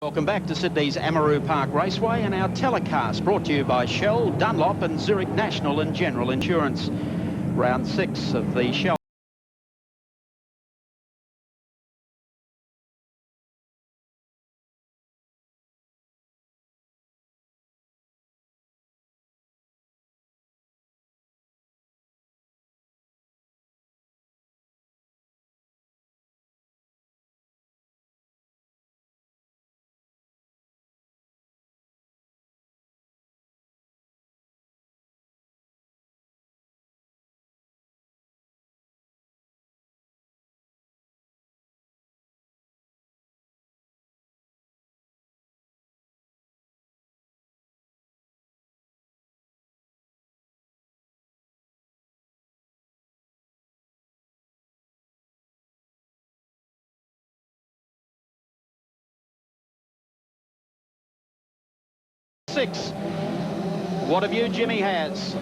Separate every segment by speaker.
Speaker 1: Welcome back to Sydney's Amaroo Park Raceway and our telecast brought to you by Shell, Dunlop and Zurich National and General Insurance. Round 6 of the Shell. What a view Jimmy has.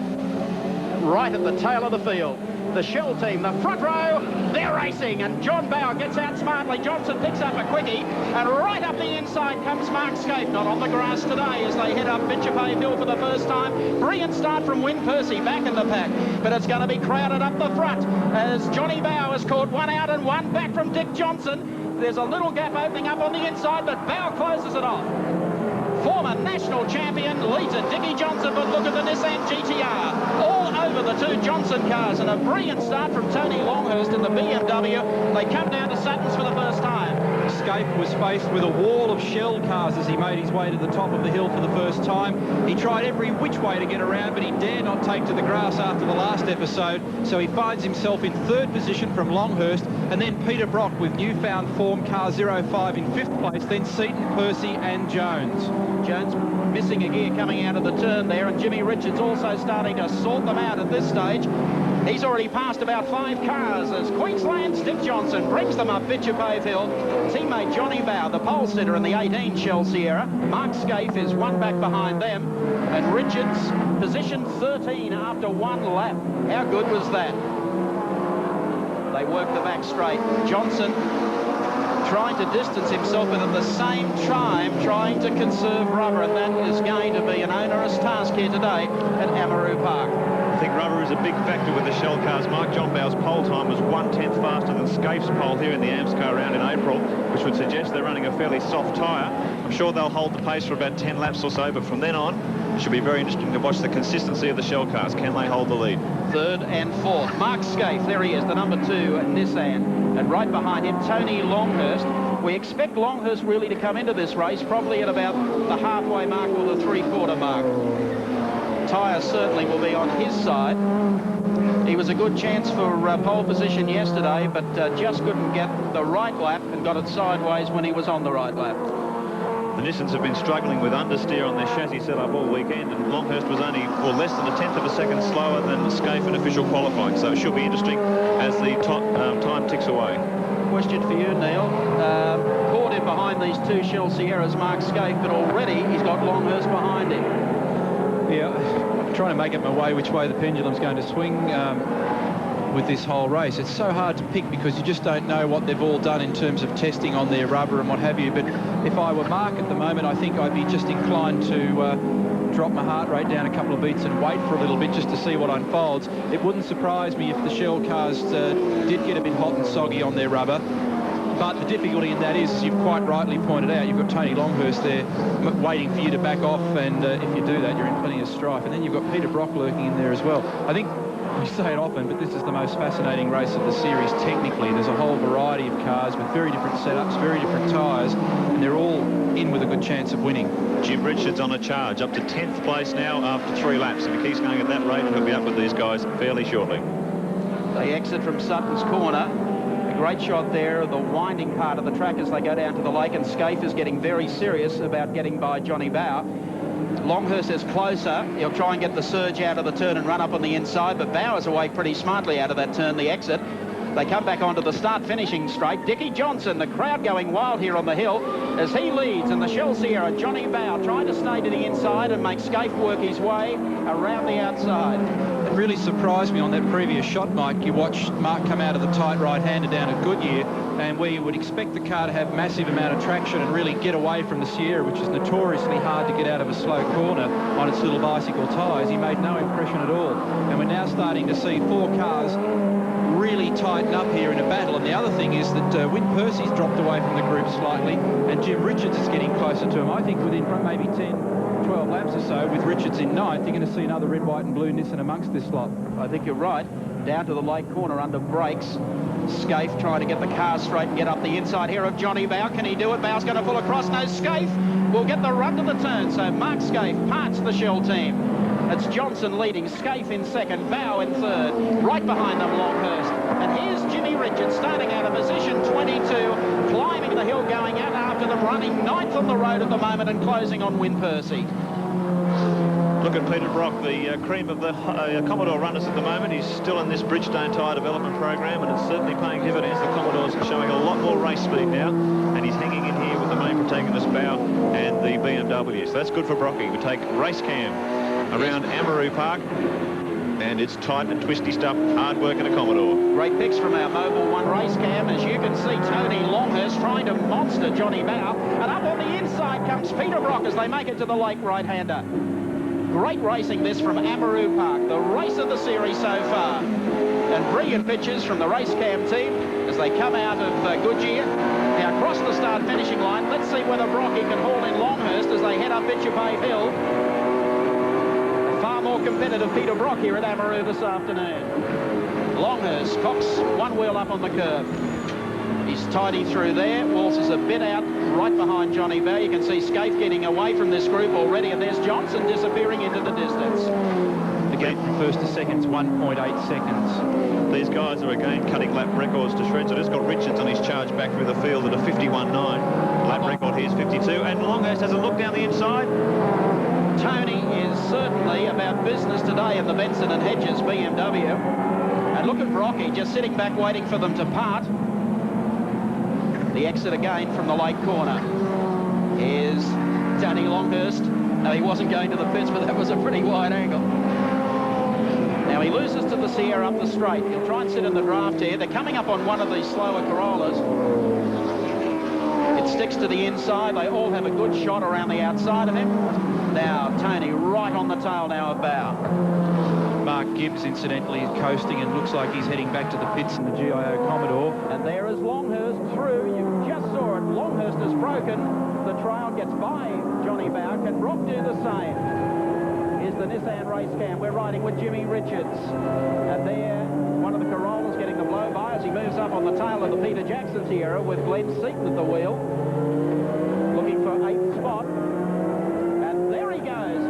Speaker 1: Right at the tail of the field. The Shell team, the front row, they're racing, and John Bower gets out smartly. Johnson picks up a quickie, and right up the inside comes Mark Scape, not on the grass today as they head up Bitchapave Hill for the first time. Brilliant start from Win Percy back in the pack, but it's going to be crowded up the front as Johnny Bower has caught one out and one back from Dick Johnson. There's a little gap opening up on the inside, but Bower closes it off. Former national champion leads it, Dickie Johnson, but look at the Nissan GTR. All over the two Johnson cars, and a brilliant start from Tony Longhurst in the BMW. They come down to Suttons for the first time.
Speaker 2: Scape was faced with a wall of Shell cars as he made his way to the top of the hill for the first time. He tried every which way to get around, but he dare not take to the grass after the last episode, so he finds himself in third position from Longhurst, and then Peter Brock with newfound form, car 05 in fifth place, then Seaton, Percy and Jones.
Speaker 1: Jones missing a gear coming out of the turn there, and Jimmy Richards also starting to sort them out at this stage. He's already passed about 5 cars as Queensland's Dick Johnson brings them up Bitchapave Hill. Teammate Johnny Bower, the pole sitter in the 18 Shell Sierra. Mark Scape is one back behind them, and Richards position 13 after one lap. How good was that? They work the back straight. Johnson trying to distance himself, and at the same time trying to conserve rubber, and that is going to be an onerous task here today at Amaroo Park.
Speaker 3: I think rubber is a big factor with the Shell cars. Mark John Bower's pole time was 1/10 faster than Scape's pole here in the AMSCAR round in April, which would suggest they're running a fairly soft tyre. I'm sure they'll hold the pace for about 10 laps or so, but from then on, it should be very interesting to watch the consistency of the Shell cars. Can they hold the lead?
Speaker 1: Third and fourth. Mark Scape, there he is, the number 2 Nissan. And right behind him, Tony Longhurst. We expect Longhurst really to come into this race probably at about the halfway mark or the 3/4 mark. Tyre certainly will be on his side. He was a good chance for pole position yesterday, but just couldn't get the right lap and got it sideways when he was on the right lap.
Speaker 3: The Nissans have been struggling with understeer on their chassis setup all weekend, and Longhurst was only less than 1/10 of a second slower than Scape in official qualifying, so it should be interesting as the time ticks away.
Speaker 1: Question for you, Neil. Caught in behind these two Shell Sierras, Mark Scape, but already he's got Longhurst behind him.
Speaker 2: Yeah, I'm trying to make up my way which way the pendulum's going to swing with this whole race. It's so hard to pick because you just don't know what they've all done in terms of testing on their rubber and what have you. But if I were Mark at the moment, I think I'd be just inclined to drop my heart rate down a couple of beats and wait for a little bit just to see what unfolds. It wouldn't surprise me if the Shell cars did get a bit hot and soggy on their rubber. But the difficulty in that is, as you've quite rightly pointed out, you've got Tony Longhurst there waiting for you to back off, and if you do that, you're in plenty of strife. And then you've got Peter Brock lurking in there as well. I think we say it often, but this is the most fascinating race of the series technically. There's a whole variety of cars with very different setups, very different tyres, and they're all in with a good chance of winning.
Speaker 3: Jim Richards on a charge, up to 10th place now after 3 laps. If he keeps going at that rate, he'll be up with these guys fairly shortly.
Speaker 1: They exit from Sutton's corner. Great shot there of the winding part of the track as they go down to the lake, and Scape is getting very serious about getting by Johnny Bower. Longhurst is closer. He'll try and get the surge out of the turn and run up on the inside, but Bower's away pretty smartly out of that turn, the exit. They come back onto the start-finishing straight. Dickie Johnson, the crowd going wild here on the hill as he leads, and the Shell Sierra, Johnny Bow, trying to stay to the inside and make Scaife work his way around the outside.
Speaker 2: It really surprised me on that previous shot, Mike. You watched Mark come out of the tight right-hander down at Goodyear, and where you would expect the car to have massive amount of traction and really get away from the Sierra, which is notoriously hard to get out of a slow corner on its little bicycle tyres, he made no impression at all. And we're now starting to see 4 cars really tighten up here in a battle. And the other thing is that Win Percy's dropped away from the group slightly, and Jim Richards is getting closer to him. I think within maybe 10-12 laps or so, with Richards in 9th, you're going to see another red, white and blue Nissan amongst this lot.
Speaker 1: I think you're right. Down to the late corner under brakes. Scaife trying to get the car straight and get up the inside here of Johnny Bow. Can he do it? Bow's going to pull across. No, Scaife will get the run to the turn. So Mark Scaife parts the Shell team. It's Johnson leading, Scaife in second, Bow in third. Right behind them, Longhurst. And here's Jimmy Richards starting out of position 22, climbing the hill, going out after them, running 9th on the road at the moment and closing on Win Percy.
Speaker 3: Look at Peter Brock, the cream of the Commodore runners at the moment. He's still in this Bridgestone tyre development program, and it's certainly paying dividends. The Commodores are showing a lot more race speed now, and he's hanging in here with the main protagonist Bow and the BMW. So that's good for Brocky. We take race cam around Amaroo Park, and it's tight and twisty stuff, hard work in a Commodore.
Speaker 1: Great picks from our Mobile One race cam. As you can see, Tony Longhurst trying to monster Johnny Bow, and up on the inside comes Peter Brock as they make it to the lake right-hander. Great racing this from Amaroo Park, the race of the series so far. And brilliant pictures from the race cam team as they come out of Goodyear. Now across the start-finishing line, let's see whether Brocky can haul in Longhurst as they head up Bitcher Bay Hill. A far more competitive Peter Brock here at Amaroo this afternoon. Longhurst cocks one wheel up on the curve. He's tidy through there, waltzes a bit out right behind Johnny Bow. You can see Scaife getting away from this group already, and there's Johnson disappearing into the distance.
Speaker 2: Again, from first to second, 1.8 seconds.
Speaker 3: These guys are again cutting lap records to shreds. So just got Richards on his charge back through the field at a 51.9. Lap record here is 52, and Longhurst has a look down the inside.
Speaker 1: Tony is certainly about business today in the Benson and Hedges BMW. And look at Brocky just sitting back waiting for them to part. The exit again from the late corner is Tony Longhurst. No, he wasn't going to the pits, but that was a pretty wide angle. Now he loses to the Sierra up the straight. He'll try and sit in the draft here. They're coming up on one of these slower Corollas. It sticks to the inside. They all have a good shot around the outside of him. Now Tony right on the tail now of Bow.
Speaker 2: Mark Gibbs, incidentally, is coasting and looks like he's heading back to the pits in the GIO Commodore.
Speaker 1: And there is Longhurst through. You just saw it. Longhurst is broken. The trail gets by Johnny Bow. Can Brock do the same? Here's the Nissan race cam. We're riding with Jimmy Richards. And there, one of the Corollas getting the blow by as he moves up on the tail of the Peter Jackson Sierra with Glenn Seaton at the wheel. Looking for 8th spot. And there he goes.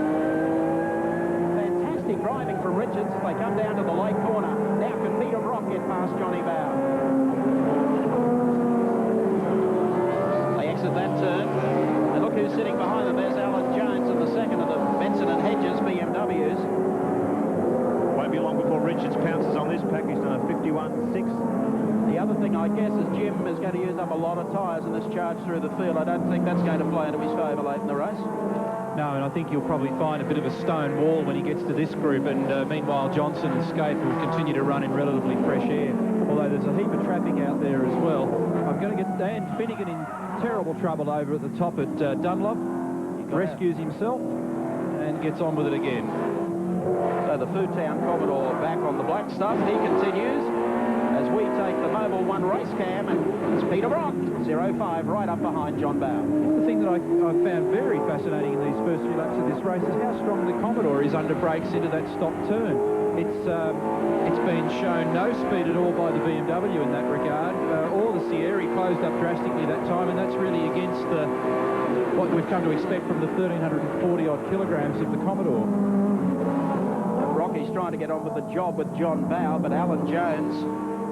Speaker 1: Fantastic driving from Richards. They come down to the late corner. Now can Peter Brock get past Johnny Bow? They exit that turn. And look who's sitting behind them. There's Alan Jones in the second of the Benson and Hedges BMWs.
Speaker 3: Won't be long before Richards pounces on this pack. He's done a 51.6.
Speaker 1: The other thing, I guess, is Jim is going to use up a lot of tyres in this charge through the field. I don't think that's going to play into his favour late in the race.
Speaker 2: No, and I think you'll probably find a bit of a stone wall when he gets to this group, and meanwhile Johnson and Scaife will continue to run in relatively fresh air, although there's a heap of traffic out there as well. I'm going to get Dan Finnegan in terrible trouble over at the top at Dunlop. Rescues himself and gets on with it again.
Speaker 1: So the Foodtown Commodore back on the black stuff. He continues as we take the Mobile One race cam, and it's Peter Brock, 05, right up behind John Bow.
Speaker 2: The thing that I found very fascinating in these first few laps of this race is how strong the Commodore is under brakes into that stop turn. It's been shown no speed at all by the BMW in that regard, or the Sierra closed up drastically that time, and that's really against what we've come to expect from the 1,340 odd kilograms of the Commodore.
Speaker 1: Rocky's trying to get on with the job with John Bow, but Alan Jones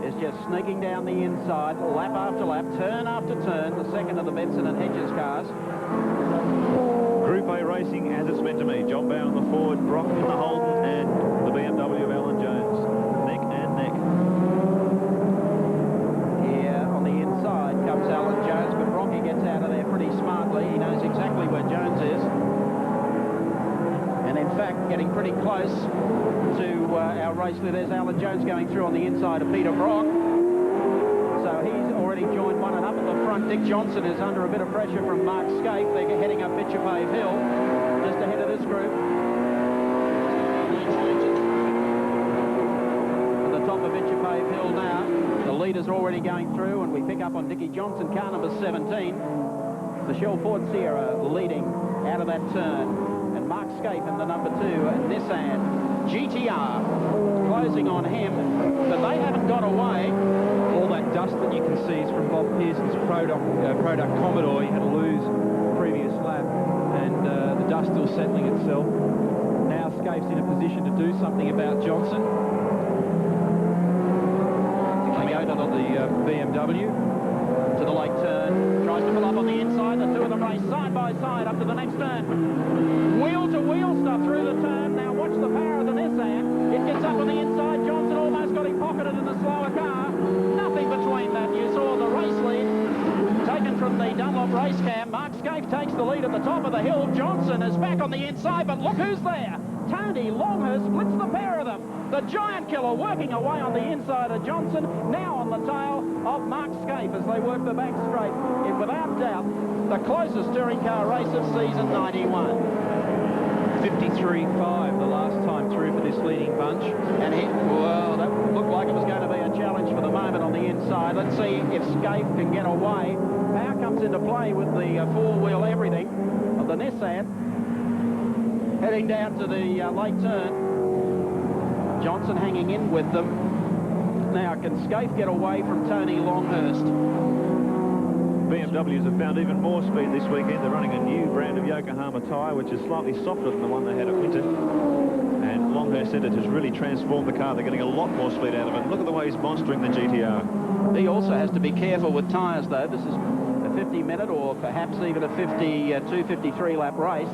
Speaker 1: is just sneaking down the inside, lap after lap, turn after turn, the second of the Benson and Hedges cars.
Speaker 3: Group A racing as it's meant to be. John Bow in the Ford, Brock in the Holden, and the BMW of Alan Jones. Neck and neck.
Speaker 1: getting pretty close to our race leader. There's Alan Jones going through on the inside of Peter Brock. So he's already joined one, and up at the front, Dick Johnson is under a bit of pressure from Mark Scaife. They're heading up Bitchapave Hill, just ahead of this group. At the top of Bitchapave Hill now, the leaders are already going through, and we pick up on Dickie Johnson, car number 17. The Shell Ford Sierra leading out of that turn, and Mark Scaife in the number 2 Nissan GTR closing on him, but they haven't got away.
Speaker 2: All that dust that you can see is from Bob Pearson's product Commodore. He had to lose the previous lap, and the dust still settling itself. Now Scaife's in a position to do something about Johnson. Coming out of the BMW
Speaker 1: To the late turn, tries to pull up on the inside. The two of them race side by side up to the next turn. Wheel-to-wheel stuff through the turn. Now watch the power of the Nissan. It gets up on the inside. Johnson almost got him pocketed in the slower car. Nothing between that. You saw the race lead taken from the Dunlop race cam. Mark Scaife takes the lead at the top of the hill. Johnson is back on the inside, but look who's there. Tony Longhurst splits the pair of them. The giant killer working away on the inside of Johnson, now on the tail of Mark Scaife as they work the back straight. In without doubt, the closest touring car race of season 91.
Speaker 2: 53.5 the last time through for this leading bunch.
Speaker 1: And well, that looked like it was going to be a challenge for the moment on the inside. Let's see if Scaife can get away. Power comes into play with the four-wheel everything of the Nissan. Heading down to the late turn. Johnson hanging in with them. Now, can Scaife get away from Tony Longhurst?
Speaker 3: BMWs have found even more speed this weekend. They're running a new brand of Yokohama tyre, which is slightly softer than the one they had at Winton. And Longhurst said it has really transformed the car. They're getting a lot more speed out of it. Look at the way he's monstering the GTR.
Speaker 1: He also has to be careful with tyres, though. This is a 50-minute or perhaps even a 52, 53-lap race.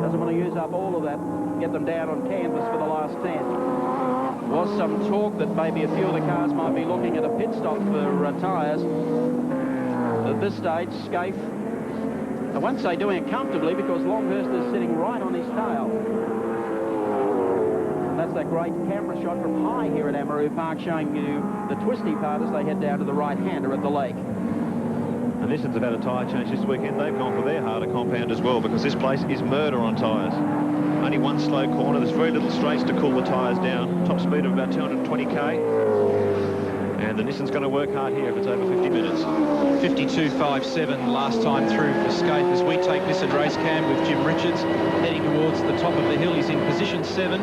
Speaker 1: Doesn't want to use up all of that, get them down on canvas for the last 10. Was some talk that maybe a few of the cars might be looking at a pit stop for tyres. At this stage, Scaife, I won't say doing it comfortably because Longhurst is sitting right on his tail. And that's that great camera shot from high here at Amaroo Park, showing you the twisty part as they head down to the right-hander at the lake.
Speaker 3: And Nissans have had a tyre change this weekend. They've gone for their harder compound as well because this place is murder on tyres. Only one slow corner. There's very little straights to cool the tyres down. Top speed of about 220k. And the Nissan's going to work hard here if it's over 50 minutes.
Speaker 2: 52.57 last time through for Scaife as we take this at race cam with Jim Richards heading towards the top of the hill. He's in position 7,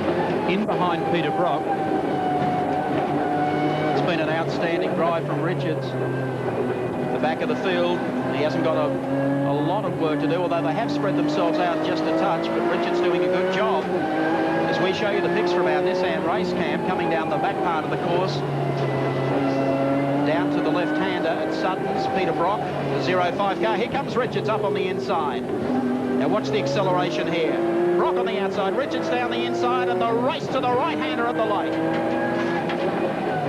Speaker 2: in behind Peter Brock.
Speaker 1: It's been an outstanding drive from Richards. The back of the field, he hasn't got a lot of work to do, although they have spread themselves out just a touch, but Richards doing a good job. As we show you the pics from our Nissan race cam coming down the back part of the course, down to the left-hander at Sutton's, Peter Brock, the 05 car. Here comes Richards up on the inside. Now watch the acceleration here. Brock on the outside, Richards down the inside, and the race to the right-hander at the lake.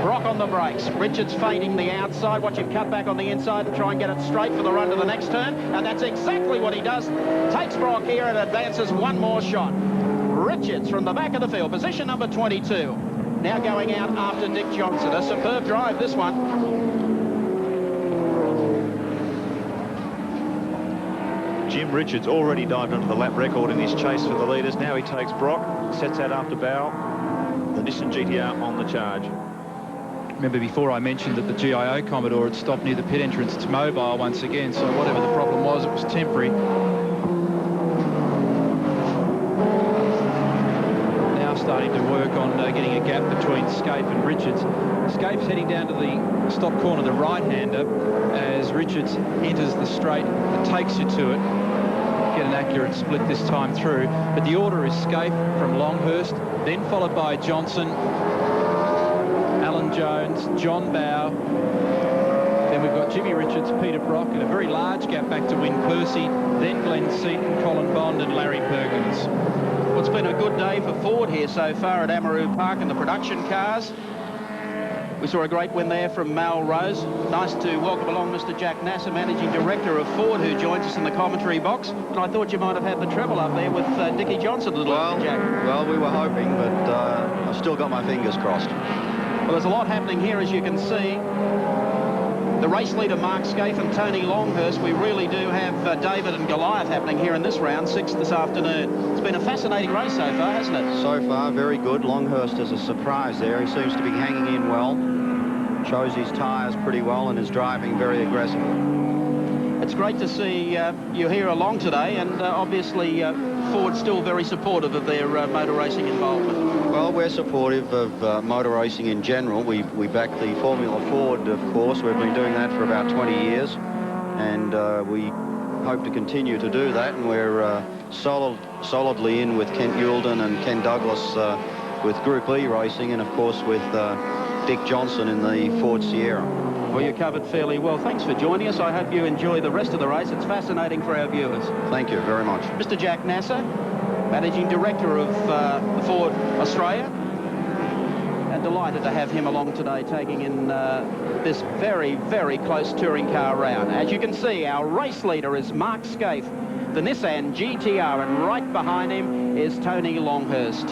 Speaker 1: Brock on the brakes. Richards fading the outside. Watch him cut back on the inside and try and get it straight for the run to the next turn. And that's exactly what he does. Takes Brock here and advances one more shot. Richards from the back of the field, position number 22. Now going out after Dick Johnson. A superb drive, this one.
Speaker 3: Jim Richards already dived onto the lap record in his chase for the leaders. Now he takes Brock, sets out after Bow. The Nissan GTR on the charge.
Speaker 2: Remember before I mentioned that the GIO Commodore had stopped near the pit entrance. It's mobile once again, so whatever the problem was, it was temporary. Now starting to work on getting a gap between Scaife and Richards. Scaife's heading down to the stop corner, the right-hander, as Richards enters the straight that takes you to it. Get an accurate split this time through, but the order is Scaife from Longhurst, then followed by Johnson, Alan Jones, John Bow. Then we've got Jimmy Richards, Peter Brock, and a very large gap back to Win Percy, then Glenn Seaton, Colin Bond and Larry Perkins.
Speaker 1: Well, it's been a good day for Ford here so far at Amaroo Park in the production cars. We saw a great win there from Mal Rose. Nice to welcome along Mr. Jack Nasser, Managing Director of Ford, who joins us in the commentary box. And I thought you might have had the treble up there with Dickie Johnson a little bit, Jack.
Speaker 4: Well, we were hoping, but I've still got my fingers crossed.
Speaker 1: Well, there's a lot happening here, as you can see. The race leader, Mark Scaife, and Tony Longhurst. We really do have David and Goliath happening here in this round, 6 this afternoon. It's been a fascinating race so far, hasn't it?
Speaker 4: So far, very good. Longhurst is a surprise there. He seems to be hanging in well. Shows his tyres pretty well and is driving very aggressively.
Speaker 1: It's great to see you here along today, and obviously Ford's still very supportive of their motor racing involvement.
Speaker 4: Well, we're supportive of motor racing in general. We back the Formula Ford, of course. We've been doing that for about 20 years, and we hope to continue to do that. And we're solidly in with Kent Youlden and Ken Douglas with Group E racing, and of course with Dick Johnson in the Ford Sierra.
Speaker 1: Well, you covered fairly well. Thanks for joining us. I hope you enjoy the rest of the race. It's fascinating for our viewers.
Speaker 4: Thank you very much.
Speaker 1: Mr. Jack Nasser, Managing Director of Ford Australia, and delighted to have him along today, taking in this very, very close touring car round. As you can see, our race leader is Mark Scaife, the Nissan GTR, and right behind him is Tony Longhurst.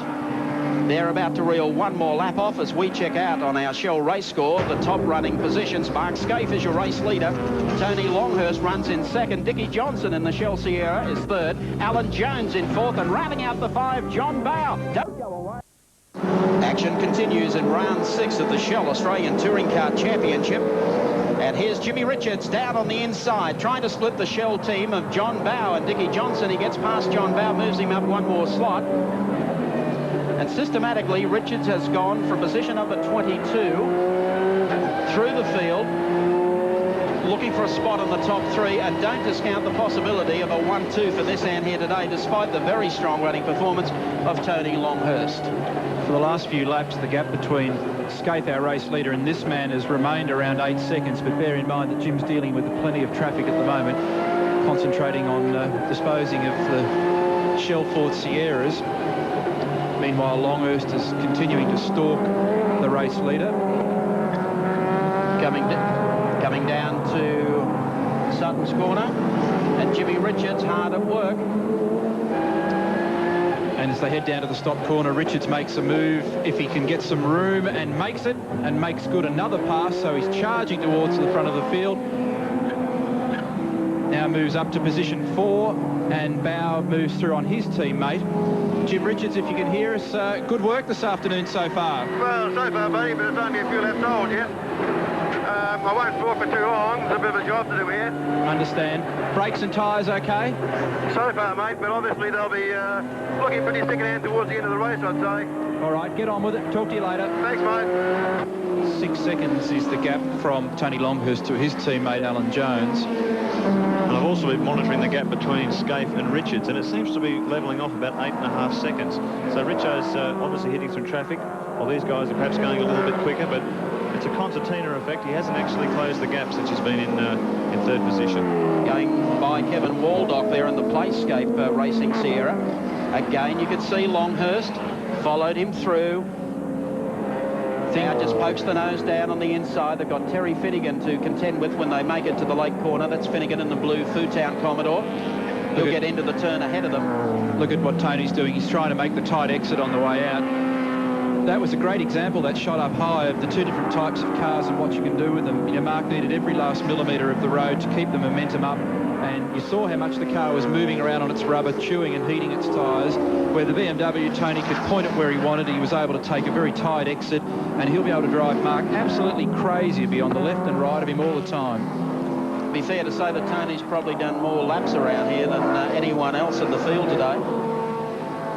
Speaker 1: They're about to reel one more lap off as we check out on our Shell race score the top running positions. Mark Scaife is your race leader. Tony Longhurst runs in second. Dickie Johnson in the Shell Sierra is third. Alan Jones in fourth, and rounding out the 5, John Bowe. Don't go away. Action continues in round 6 of the Shell Australian Touring Car Championship. And here's Jimmy Richards down on the inside, trying to split the Shell team of John Bowe and Dickie Johnson. He gets past John Bowe, moves him up one more slot. And systematically, Richards has gone from position number 22 through the field, looking for a spot on the top 3, and don't discount the possibility of a 1-2 for Nissan here today, despite the very strong running performance of Tony Longhurst.
Speaker 2: For the last few laps, the gap between Scaife, our race leader, and this man has remained around 8 seconds, but bear in mind that Jim's dealing with plenty of traffic at the moment, concentrating on disposing of the Shell Ford Sierras. Meanwhile, Longhurst is continuing to stalk the race leader.
Speaker 1: Coming down to Sutton's corner, and Jimmy Richards hard at work.
Speaker 2: And as they head down to the stop corner, Richards makes a move if he can get some room, and makes it, and makes good another pass, so he's charging towards the front of the field. Now moves up to position 4, and Bowe moves through on his teammate. Jim Richards, if you can hear us, good work this afternoon so far.
Speaker 5: Well, so far, buddy, but there's only a few left old yet. I won't talk for too long. There's a bit of a job to do here.
Speaker 2: Understand. Brakes and tyres okay?
Speaker 5: So far, mate, but obviously they'll be looking pretty second-hand towards the end of the race, I'd say.
Speaker 2: All right, get on with it. Talk to you later.
Speaker 5: Thanks, mate.
Speaker 2: 6 seconds is the gap from Tony Longhurst to his teammate Alan Jones.
Speaker 3: And I've also been monitoring the gap between Scaife and Richards, and it seems to be levelling off about 8.5 seconds. So Richo's obviously hitting some traffic, while these guys are perhaps going a little bit quicker, but it's a concertina effect. He hasn't actually closed the gap since he's been in third position.
Speaker 1: Going by Kevin Waldock there in the Playscape Racing Sierra. Again, you could see Longhurst followed him through. Now just pokes the nose down on the inside. They've got Terry Finnegan to contend with when they make it to the lake corner. That's Finnegan in the blue Foodtown Commodore. He'll get into the turn ahead of them.
Speaker 2: Look at what Tony's doing. He's trying to make the tight exit on the way out. That was a great example, that shot up high, of the two different types of cars and what you can do with them. You know, Mark needed every last millimetre of the road to keep the momentum up, and you saw how much the car was moving around on its rubber, chewing and heating its tyres. Where the BMW, Tony could point it where he wanted, he was able to take a very tight exit, and he'll be able to drive Mark absolutely crazy. He'll be on the left and right of him all the time.
Speaker 1: It'd be fair to say that Tony's probably done more laps around here than anyone else in the field today.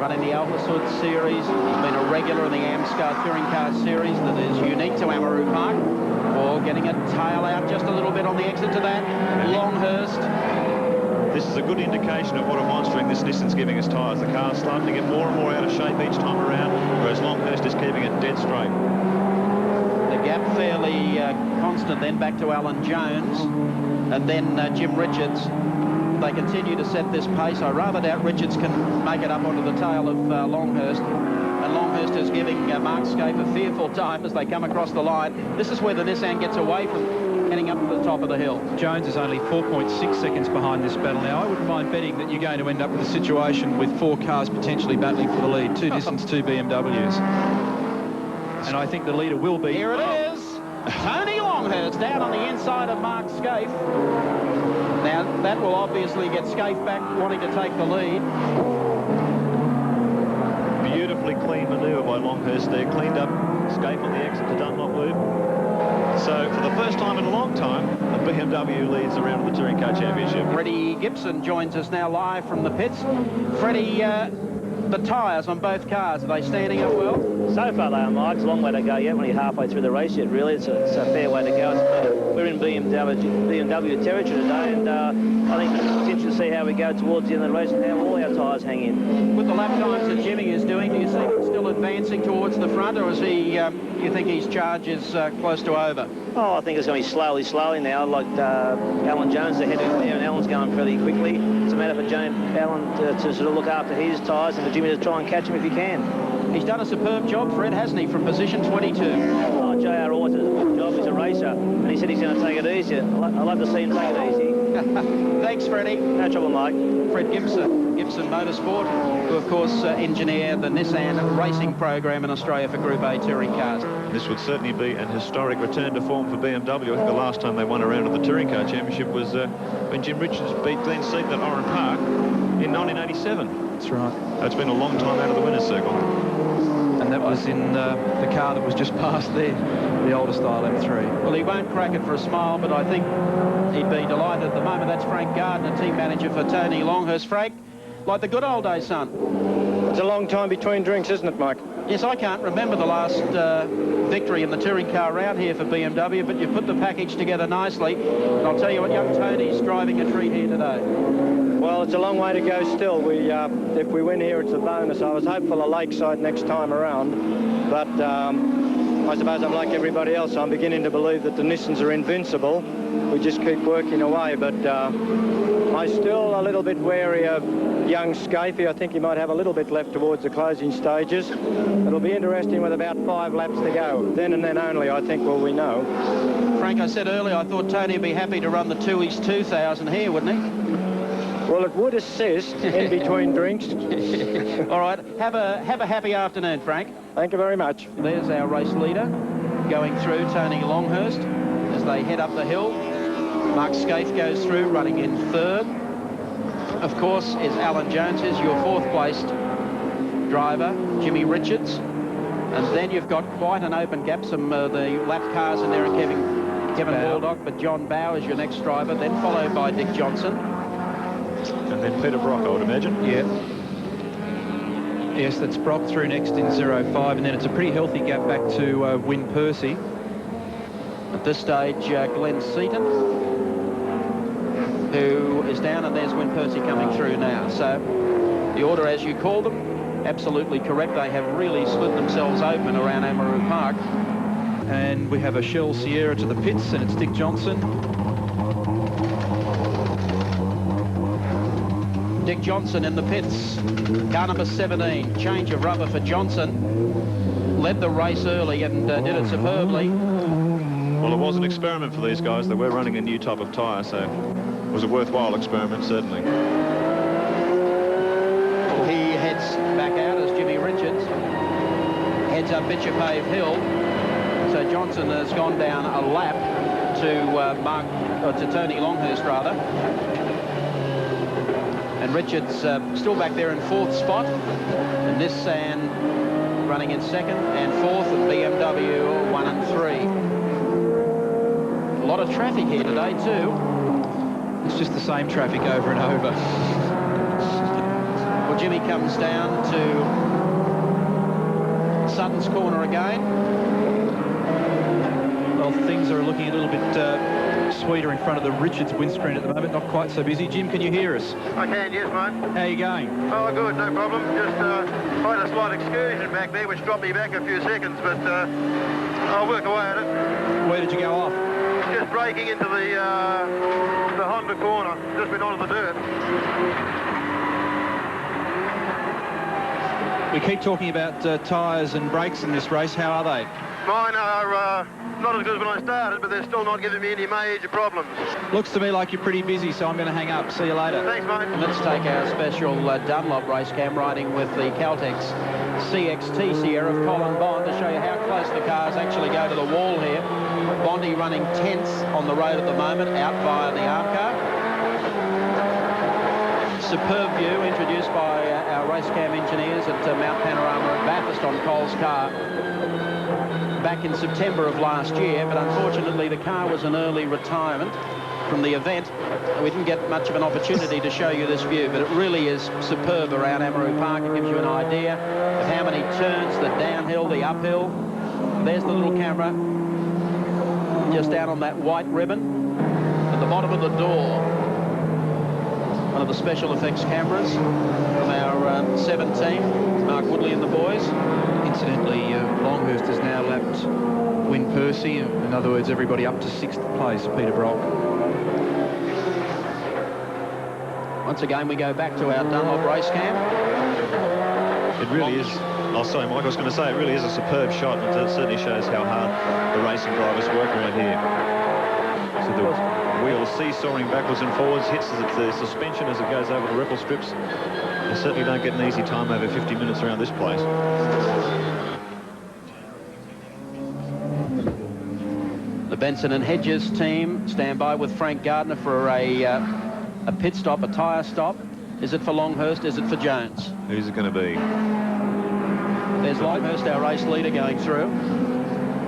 Speaker 1: Running the Alpha Sud series, he's been a regular in the AMSCAR Touring Car series that is unique to Amaroo Park. Or getting a tail out just a little bit on the exit to that. Longhurst.
Speaker 3: This is a good indication of what a monstering this Nissan's giving us tyres. The car's starting to get more and more out of shape each time around, whereas Longhurst is keeping it dead straight.
Speaker 1: The gap fairly constant then back to Alan Jones, and then Jim Richards. They continue to set this pace. I rather doubt Richards can make it up onto the tail of Longhurst. And Longhurst Longhurst is giving Mark Scape a fearful time as they come across the line. This is where the Nissan gets away from heading up to the top of the hill.
Speaker 2: Jones is only 4.6 seconds behind this battle now. I wouldn't mind betting that you're going to end up with a situation with 4 cars potentially battling for the lead. 2 Nissans, 2 BMWs. And I think the leader will be...
Speaker 1: Here it is. Tony Longhurst down on the inside of Mark Scaife. Now, that will obviously get Scaife back wanting to take the lead.
Speaker 3: Beautifully clean manoeuvre by Longhurst there. Cleaned up Scaife on the exit to Dunlop Loop. So, for the first time in a long time, the BMW leads the round of the Touring Car Championship.
Speaker 1: Freddie Gibson joins us now live from the pits. Freddie, the tyres on both cars, are they standing up well?
Speaker 6: So far they are, Mike. It's a long way to go yet. We're only halfway through the race yet, really. It's a fair way to go. We're in BMW territory today, and I think it's interesting to see how we go towards the end of the race and how all our tyres hang in.
Speaker 1: With the lap times that Jimmy is doing, do you see him still advancing towards the front, or is he, you think his charge is close to over?
Speaker 6: Oh, I think it's going to be slowly now. Like Alan Jones ahead of there, and Alan's going fairly quickly. It's a matter for Alan to sort of look after his tyres and for Jimmy to try and catch him if he can.
Speaker 1: He's done a superb job, Fred, hasn't he, from position 22?
Speaker 6: Oh, JR always does a good job. He's a racer, and he said he's going to take it easy. I'd love to see him take it easy.
Speaker 1: Thanks, Freddie.
Speaker 6: No trouble, Mike.
Speaker 1: Fred Gibson Motorsport, who, of course, engineer the Nissan racing program in Australia for Group A touring cars.
Speaker 3: This would certainly be an historic return to form for BMW. I think the last time they won a round of the Touring Car Championship was when Jim Richards beat Glenn Seaton at Oran Park in 1987.
Speaker 2: That's right.
Speaker 3: It's been a long time out of the winner's circle.
Speaker 2: And that was in the car that was just past there, the older style M3.
Speaker 1: Well, he won't crack it for a smile, but I think he'd be delighted at the moment. That's Frank Gardner, team manager for Tony Longhurst. Frank, like the good old days, son.
Speaker 7: It's a long time between drinks, isn't it, Mike?
Speaker 1: Yes, I can't remember the last victory in the touring car round here for BMW, but you put the package together nicely. And I'll tell you what, young Tony's driving a treat here today.
Speaker 7: Well, it's a long way to go still. If we win here, it's a bonus. I was hopeful of Lakeside next time around, but I suppose I'm like everybody else. I'm beginning to believe that the Nissans are invincible. We just keep working away, but I'm still a little bit wary of young Scaife. I think he might have a little bit left towards the closing stages. It'll be interesting with about 5 laps to go. Then and then only, I think, will we know.
Speaker 1: Frank, I said earlier I thought Tony would be happy to run the 2 East 2000 here, wouldn't he?
Speaker 7: Well, it would assist in between drinks.
Speaker 1: All right, have a happy afternoon, Frank.
Speaker 7: Thank you very much.
Speaker 1: There's our race leader going through, Tony Longhurst, as they head up the hill. Mark Scaife goes through, running in 3rd. Of course, is Alan Jones, is your 4th placed driver, Jimmy Richards. And then you've got quite an open gap. Some of the lap cars in there are Kevin Baldock, but John Bow is your next driver, then followed by Dick Johnson.
Speaker 3: And then Peter Brock, I would imagine.
Speaker 2: Yeah. Yes, that's Brock through next in 0.5, and then it's a pretty healthy gap back to Win Percy.
Speaker 1: At this stage, Glenn Seaton, who is down, and there's Win Percy coming through now. So the order, as you call them, absolutely correct. They have really split themselves open around Amaroo Park.
Speaker 2: And we have a Shell Sierra to the pits, and it's Dick Johnson.
Speaker 1: Dick Johnson in the pits, car number 17, change of rubber for Johnson. Led the race early and did it superbly.
Speaker 3: Well, it was an experiment for these guys. They were running a new type of tyre, so it was a worthwhile experiment, certainly.
Speaker 1: He heads back out as Jimmy Richards heads up Bitchapave Hill. So Johnson has gone down a lap to Tony Longhurst, rather. And Richards still back there in 4th spot. And Nissan running in 2nd and 4th, and BMW 1 and 3. A lot of traffic here today too.
Speaker 2: It's just the same traffic over and over.
Speaker 1: Well, Jimmy comes down to Sutton's corner again.
Speaker 2: Well, things are looking a little bit sweeter in front of the Richards windscreen at the moment. Not quite so busy. Jim, can you hear us?
Speaker 5: I can, yes, mate.
Speaker 2: How are you going?
Speaker 5: Oh, good, no problem. Just had a slight excursion back there, which dropped me back a few seconds, but I'll work away at it.
Speaker 2: Where did you go off?
Speaker 5: Just braking into the Honda corner. Just been onto the dirt.
Speaker 2: We keep talking about tyres and brakes in this race. How are they?
Speaker 5: Mine are not as good as when I started, but they're still not giving me any major problems.
Speaker 2: Looks to me like you're pretty busy, so I'm going to hang up. See you later.
Speaker 5: Thanks, mate.
Speaker 1: Let's take our special Dunlop race cam riding with the Caltex CXT Sierra of Colin Bond to show you how close the cars actually go to the wall here. Bondi running tenths on the road at the moment, out via the arm car. Superb view introduced by our race cam engineers at Mount Panorama at Bathurst on Cole's car back in September of last year, but unfortunately the car was an early retirement from the event. We didn't get much of an opportunity to show you this view, but it really is superb around Amaroo Park. It gives you an idea of how many turns, the downhill, the uphill. There's the little camera just down on that white ribbon at the bottom of the door. One of the special effects cameras from our 17, Mark Woodley and the boys.
Speaker 2: Incidentally, Longhurst has now lapped Win Percy. In other words, everybody up to 6th place, Peter Brock.
Speaker 1: Once again, we go back to our Dunlop race cam.
Speaker 3: It really is. Oh, sorry, Mike, I was going to say, it really is a superb shot, and it certainly shows how hard the racing drivers work around here. So the wheel seesawing backwards and forwards, hits the suspension as it goes over the ripple strips. They certainly don't get an easy time over 50 minutes around this place.
Speaker 1: The Benson and Hedges team stand by with Frank Gardner for a pit stop, a tyre stop. Is it for Longhurst? Is it for Jones?
Speaker 3: Who's it going to be?
Speaker 1: There's Longhurst, our race leader, going through.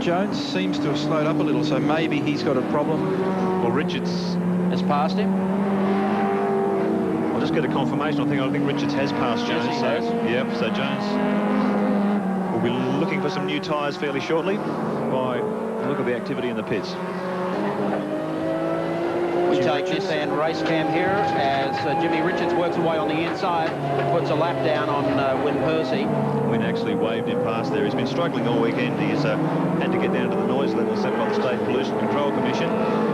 Speaker 2: Jones seems to have slowed up a little, so maybe he's got a problem.
Speaker 3: Well, Richards
Speaker 1: has passed him.
Speaker 3: I'll just get a confirmation. I think Richards has passed Jones.
Speaker 1: Yes, he has.
Speaker 3: Yep, so Jones will be looking for some new tyres fairly shortly by the look of the activity in the pits.
Speaker 1: We take this and race cam here as Jimmy Richards works away on the inside, puts a lap down on Win Percy.
Speaker 3: Win actually waved him past there. He's been struggling all weekend. He's had to get down to the noise level set by the State Pollution Control Commission.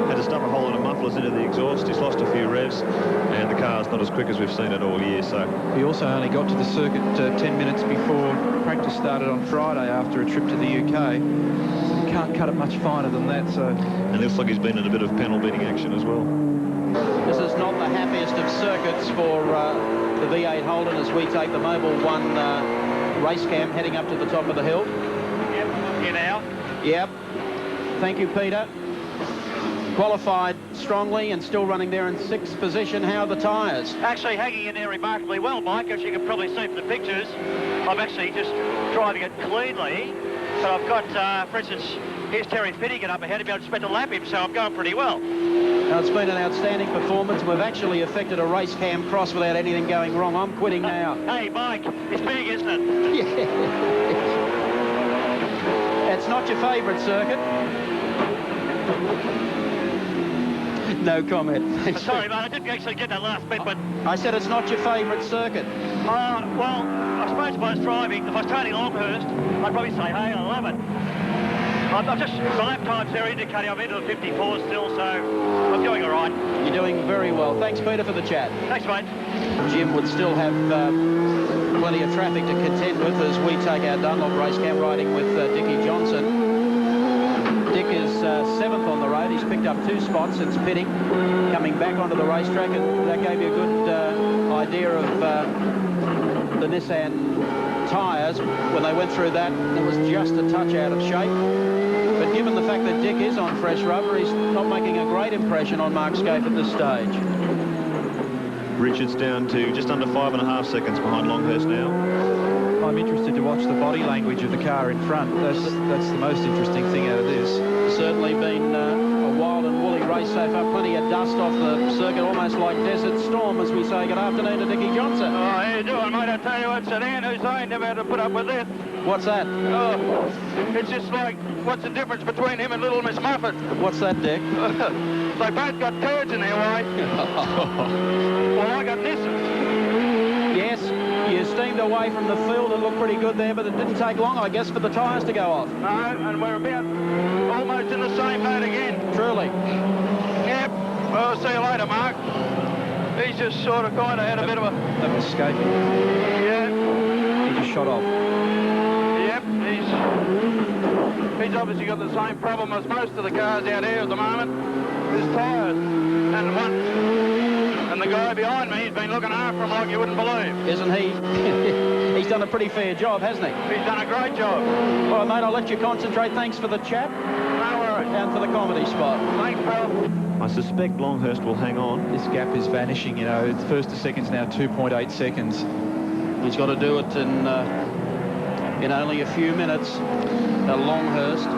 Speaker 3: Had to stuff a whole lot of mufflers into the exhaust. He's lost a few revs, and the car's not as quick as we've seen it all year. So
Speaker 2: he also only got to the circuit 10 minutes before practice started on Friday after a trip to the UK. Can't cut it much finer than that. So,
Speaker 3: and it looks like he's been in a bit of panel beating action as well.
Speaker 1: This is not the happiest of circuits for the V8 Holden as we take the Mobile 1 race cam heading up to the top of the hill.
Speaker 5: Yep, here now.
Speaker 1: Yep. Thank you, Peter. Qualified strongly and still running there in 6th position. How are the tyres?
Speaker 8: Actually hanging in there remarkably well, Mike, as you can probably see from the pictures. I'm actually just driving it cleanly. So I've got, for instance, here's Terry Finnegan up ahead of me. I've just spent a lap him, so I'm going pretty well.
Speaker 1: Now, it's been an outstanding performance. We've actually effected a race cam cross without anything going wrong. I'm quitting now.
Speaker 8: Hey, Mike, it's big, isn't it?
Speaker 1: Yeah. It's not your favourite circuit. No comment.
Speaker 8: Sorry, mate, I didn't actually get that last bit, but...
Speaker 1: I said it's not your favourite circuit.
Speaker 8: Well, I suppose if I was driving, if I was turning Longhurst, I'd probably say, hey, I love it. I've just, the lap times there indicating I'm into the 54 still, so I'm doing all right.
Speaker 1: You're doing very well. Thanks, Peter, for the chat.
Speaker 8: Thanks, mate.
Speaker 1: Jim would still have plenty of traffic to contend with as we take our Dunlop race cam riding with Dickie Johnson. Dick is 7th on the road. He's picked up 2 spots since pitting, coming back onto the racetrack, and that gave you a good idea of the Nissan tyres. When they went through that, it was just a touch out of shape. But given the fact that Dick is on fresh rubber, he's not making a great impression on Mark Scaife at this stage.
Speaker 3: Richards down to just under 5.5 seconds behind Longhurst now.
Speaker 2: I'm interested to watch the body language of the car in front. That's the most interesting thing out of this.
Speaker 1: Certainly been a wild and woolly race so far. Plenty of dust off the circuit, almost like Desert Storm, as we say. Good afternoon to Dickie Johnson.
Speaker 8: Oh, how you doing, mate? I tell you what, Sedan Hussein never had to put up with this.
Speaker 1: What's that?
Speaker 8: Oh, it's just like, what's the difference between him and Little Miss Muffet?
Speaker 1: What's that, Dick?
Speaker 8: They both got turds in their way. Well, I got Nissans.
Speaker 1: Yes, you steamed away from the field and looked pretty good there, but it didn't take long, I guess, for the tyres to go off.
Speaker 8: No, and we're about almost in the same boat again.
Speaker 1: Truly.
Speaker 8: Yep. Well, see you later, Mark. He's just sort of kind of had a bit of a...
Speaker 2: That was escaping.
Speaker 8: Yeah.
Speaker 2: He just shot off.
Speaker 5: Yep, he's obviously got the same problem as most of the cars out here at the moment. His tyres. And the guy behind me has been looking after him like you wouldn't believe.
Speaker 1: Isn't he? He's done a pretty fair job, hasn't he?
Speaker 5: He's done a great job.
Speaker 1: All right, mate, I'll let you concentrate. Thanks for the chat.
Speaker 5: No worries.
Speaker 1: And for the comedy spot.
Speaker 5: Thanks, pal.
Speaker 3: I suspect Longhurst will hang on.
Speaker 2: This gap is vanishing, you know. First to second's now 2.8 seconds.
Speaker 1: He's got to do it in only a few minutes. Longhurst.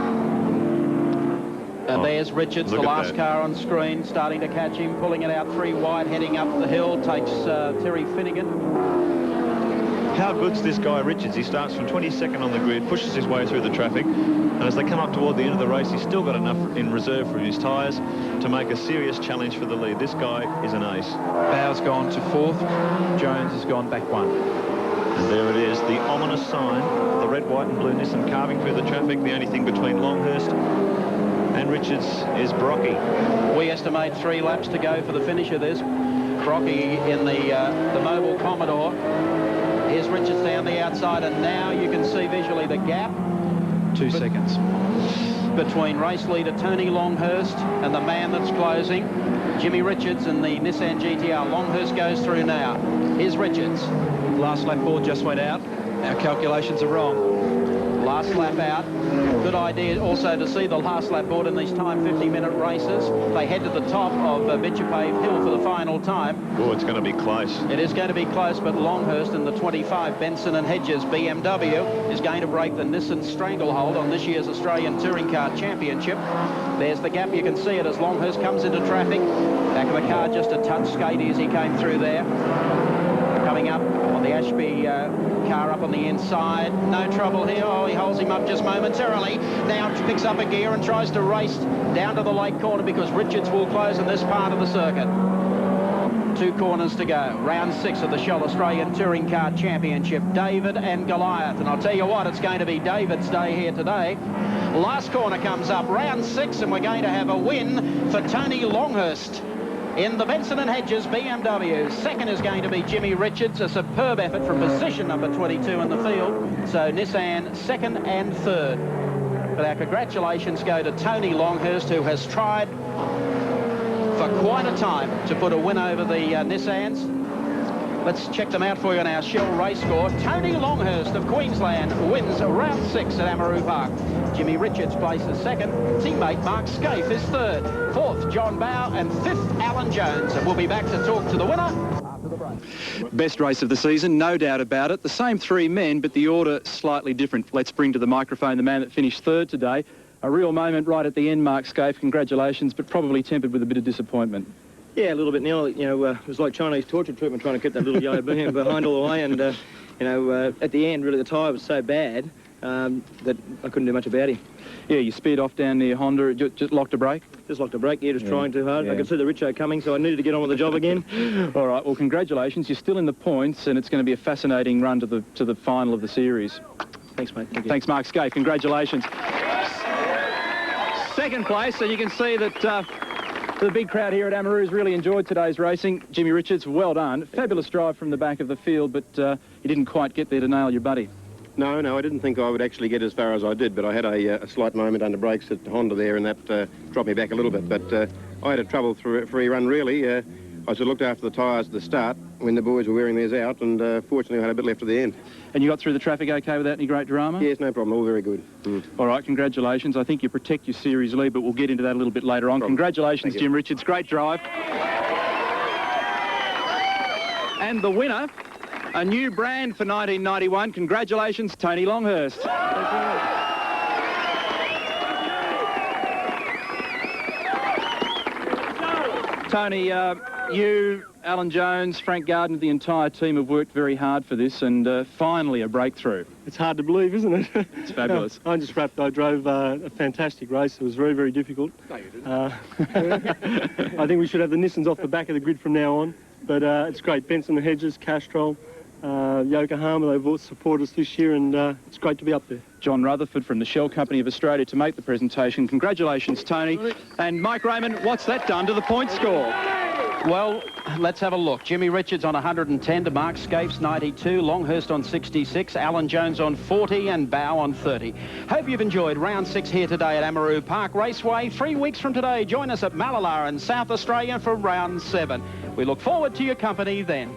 Speaker 1: There's Richards, the last car on screen, starting to catch him, pulling it out 3 wide, heading up the hill, takes Terry Finnegan.
Speaker 3: How good's this guy Richards? He starts from 22nd on the grid, pushes his way through the traffic, and as they come up toward the end of the race, he's still got enough in reserve for his tyres to make a serious challenge for the lead. This guy is an ace.
Speaker 2: Bow's gone to 4th. Jones has gone back 1.
Speaker 3: And there it is, the ominous sign, the red, white and blue Nissan carving through the traffic. The only thing between Longhurst and Richards is Brocky.
Speaker 1: We estimate 3 laps to go for the finish of this. Brocky in the Mobile Commodore. Here's Richards down the outside, and now you can see visually the gap.
Speaker 2: 2 seconds.
Speaker 1: Between race leader Tony Longhurst and the man that's closing, Jimmy Richards in the Nissan GTR. Longhurst goes through now. Here's Richards.
Speaker 2: Last lap board just went out. Our calculations are wrong.
Speaker 1: Last lap out. Good idea also to see the last lap board in these time 50-minute races. They head to the top of Bitchapave Hill for the final time.
Speaker 3: Oh, it's going to be close.
Speaker 1: It is going to be close, but Longhurst in the 25 Benson and Hedges BMW is going to break the Nissan stranglehold on this year's Australian Touring Car Championship. There's the gap. You can see it as Longhurst comes into traffic. Back of the car just a touch skatey as he came through there. Coming up on the Ashby car up on the inside. No trouble here. Oh, he holds him up just momentarily. Now picks up a gear and tries to race down to the lake corner because Richards will close in this part of the circuit. 2 corners to go. Round 6 of the Shell Australian Touring Car Championship. David and Goliath. And I'll tell you what, it's going to be David's day here today. Last corner comes up. Round 6, and we're going to have a win for Tony Longhurst in the Benson and Hedges BMW. Second is going to be Jimmy Richards, a superb effort from position number 22 in the field. So Nissan 2nd and 3rd. But our congratulations go to Tony Longhurst, who has tried for quite a time to put a win over the Nissans. Let's check them out for you on our Shell race score. Tony Longhurst of Queensland wins round 6 at Amaroo Park. Jimmy Richards places 2nd. Teammate Mark Scaife is 3rd. 4th, John Bow, and 5th, Alan Jones. And we'll be back to talk to the winner after the break.
Speaker 2: Best race of the season, no doubt about it. The same 3 men, but the order slightly different. Let's bring to the microphone the man that finished 3rd today. A real moment right at the end, Mark Scaife. Congratulations, but probably tempered with a bit of disappointment.
Speaker 7: Yeah, a little bit, Neil. You know, it was like Chinese torture treatment trying to keep that little yellow beam behind all the way. And, you know, at the end, really, the tyre was so bad that I couldn't do much about him.
Speaker 2: Yeah, you speed off down near Honda, just locked a brake?
Speaker 7: Just locked a brake, yeah, just trying too hard. Yeah. I could see the Richo coming, so I needed to get on with the job again.
Speaker 2: All right, well, congratulations. You're still in the points, and it's going to be a fascinating run to the final of the series.
Speaker 7: Thanks, mate. Thank you.
Speaker 2: Thanks, Mark Scaife. Congratulations. 2nd place, and you can see that the big crowd here at Amaroo has really enjoyed today's racing. Jimmy Richards, well done. Fabulous drive from the back of the field, but you didn't quite get there to nail your buddy.
Speaker 9: No, I didn't think I would actually get as far as I did, but I had a slight moment under brakes at Honda there, and that dropped me back a little bit. But I had a trouble-free run, really. I sort of looked after the tyres at the start when the boys were wearing theirs out, and fortunately I had a bit left at the end.
Speaker 2: And you got through the traffic okay without any great drama?
Speaker 9: Yes, no problem. All very good.
Speaker 2: All right, congratulations. I think you protect your series lead, but we'll get into that a little bit later on. Congratulations, Jim Richards. Great drive. And the winner, a new brand for 1991. Congratulations, Tony Longhurst. Tony, you, Alan Jones, Frank Gardner, the entire team have worked very hard for this, and finally a breakthrough.
Speaker 10: It's hard to believe, isn't it?
Speaker 2: It's fabulous.
Speaker 10: I just wrapped. I drove a fantastic race. It was very, very difficult. No, you didn't. I think we should have the Nissans off the back of the grid from now on. But it's great. Benson and Hedges, Castrol, Yokohama, they've all supported us this year, and it's great to be up there.
Speaker 2: John Rutherford from the Shell Company of Australia to make the presentation. Congratulations, Tony. And Mike Raymond, what's that done to the point score?
Speaker 1: Well, let's have a look. Jimmy Richards on 110 to Mark Scapes 92, Longhurst on 66, Alan Jones on 40 and Bow on 30. Hope you've enjoyed round 6 here today at Amaroo Park Raceway. 3 weeks from today, join us at Malala in South Australia for round 7. We look forward to your company then.